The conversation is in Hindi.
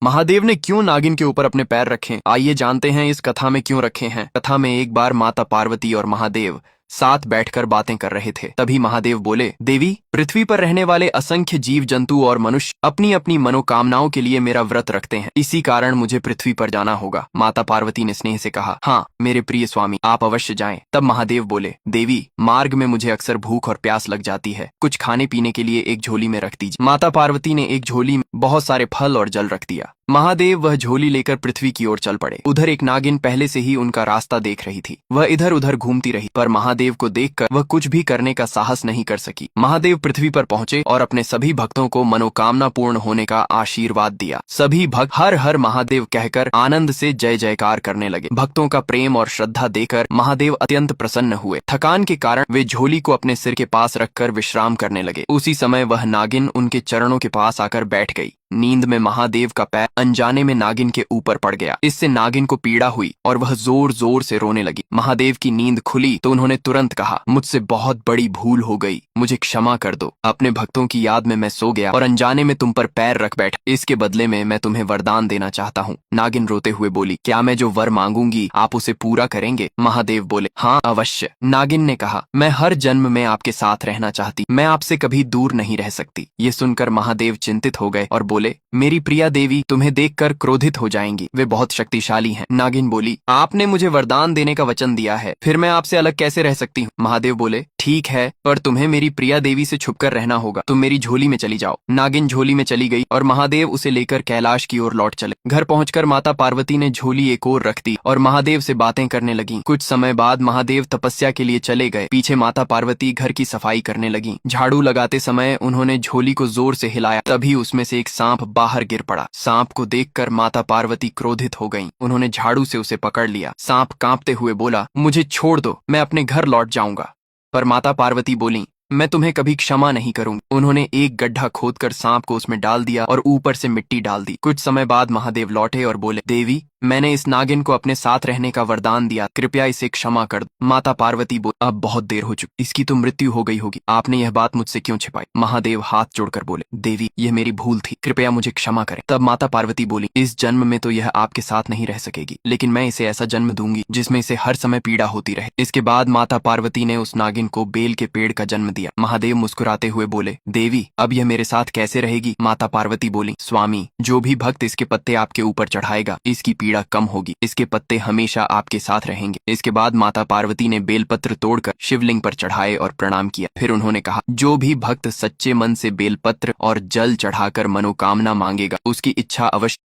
महादेव ने क्यों नागिन के ऊपर अपने पैर रखे? आइए जानते हैं इस कथा में क्यों रखे हैं। कथा में एक बार माता पार्वती और महादेव साथ बैठकर बातें कर रहे थे। तभी महादेव बोले, देवी, पृथ्वी पर रहने वाले असंख्य जीव जंतु और मनुष्य अपनी अपनी मनोकामनाओं के लिए मेरा व्रत रखते हैं, इसी कारण मुझे पृथ्वी पर जाना होगा। माता पार्वती ने स्नेह से कहा, हाँ मेरे प्रिय स्वामी, आप अवश्य जाएं। तब महादेव बोले, देवी, मार्ग में मुझे अक्सर भूख और प्यास लग जाती है, कुछ खाने पीने के लिए एक झोली में रख दीजिए। माता पार्वती ने एक झोली में बहुत सारे फल और जल रख दिया। महादेव वह झोली लेकर पृथ्वी की ओर चल पड़े। उधर एक नागिन पहले से ही उनका रास्ता देख रही थी। वह इधर उधर घूमती रही, पर महादेव को देखकर वह कुछ भी करने का साहस नहीं कर सकी। महादेव पृथ्वी पर पहुंचे और अपने सभी भक्तों को मनोकामना पूर्ण होने का आशीर्वाद दिया। सभी भक्त हर हर महादेव कहकर आनंद से जय जयकार करने लगे। भक्तों का प्रेम और श्रद्धा देकर महादेव अत्यंत प्रसन्न हुए। थकान के कारण वे झोली को अपने सिर के पास रखकर विश्राम करने लगे। उसी समय वह नागिन उनके चरणों के पास आकर बैठ गई। नींद में महादेव का पैर अनजाने में नागिन के ऊपर पड़ गया। इससे नागिन को पीड़ा हुई और वह जोर जोर से रोने लगी। महादेव की नींद खुली तो उन्होंने तुरंत कहा, मुझसे बहुत बड़ी भूल हो गई, मुझे क्षमा कर दो। अपने भक्तों की याद में मैं सो गया और अनजाने में तुम पर पैर रख बैठा। इसके बदले में मैं तुम्हें वरदान देना चाहता हूँ। नागिन रोते हुए बोली, क्या मैं जो वर मांगूंगी आप उसे पूरा करेंगे? महादेव बोले, हाँ अवश्य। नागिन ने कहा, मैं हर जन्म में आपके साथ रहना चाहती, मैं आपसे कभी दूर नहीं रह सकती। ये सुनकर महादेव चिंतित हो गए और बोले, मेरी प्रिया देवी तुम्हें देखकर क्रोधित हो जाएंगी, वे बहुत शक्तिशाली हैं। नागिन बोली, आपने मुझे वरदान देने का वचन दिया है, फिर मैं आपसे अलग कैसे रह सकती हूँ? महादेव बोले, ठीक है, पर तुम्हें मेरी प्रिया देवी से छुपकर रहना होगा। तुम मेरी झोली में चली जाओ। नागिन झोली में चली गई और महादेव उसे लेकर कैलाश की ओर लौट चले। घर पहुंचकर माता पार्वती ने झोली एक ओर रख दी और महादेव से बातें करने लगी। कुछ समय बाद महादेव तपस्या के लिए चले गए। पीछे माता पार्वती घर की सफाई करने लगी। झाड़ू लगाते समय उन्होंने झोली को जोर से हिलाया, तभी उसमें से एक सांप बाहर गिर पड़ा। सांप को देखकर माता पार्वती क्रोधित हो गईं। उन्होंने झाड़ू से उसे पकड़ लिया। सांप कांपते हुए बोला, मुझे छोड़ दो, मैं अपने घर लौट जाऊंगा। पर माता पार्वती बोली, मैं तुम्हें कभी क्षमा नहीं करूंगी। उन्होंने एक गड्ढा खोदकर सांप को उसमें डाल दिया और ऊपर से मिट्टी डाल दी। कुछ समय बाद महादेव लौटे और बोले, देवी, मैंने इस नागिन को अपने साथ रहने का वरदान दिया, कृपया इसे क्षमा कर दो। माता पार्वती बोली, अब बहुत देर हो चुकी, इसकी तो मृत्यु हो गई होगी, आपने यह बात मुझसे क्यों छिपाई? महादेव हाथ जोड़कर बोले, देवी, यह मेरी भूल थी, कृपया मुझे क्षमा करें। तब माता पार्वती बोली, इस जन्म में तो यह आपके साथ नहीं रह सकेगी, लेकिन मैं इसे ऐसा जन्म दूंगी जिसमें इसे हर समय पीड़ा होती रहे। इसके बाद माता पार्वती ने उस नागिन को बेल के पेड़ का जन्म दिया। महादेव मुस्कुराते हुए बोले, देवी, अब यह मेरे साथ कैसे रहेगी? माता पार्वती बोली, स्वामी, जो भी भक्त इसके पत्ते आपके ऊपर चढ़ाएगा, इसकी पीड़ा कम होगी, इसके पत्ते हमेशा आपके साथ रहेंगे। इसके बाद माता पार्वती ने बेलपत्र तोड़कर शिवलिंग पर चढ़ाए और प्रणाम किया। फिर उन्होंने कहा, जो भी भक्त सच्चे मन से बेलपत्र और जल चढ़ाकर मनोकामना मांगेगा, उसकी इच्छा अवश्य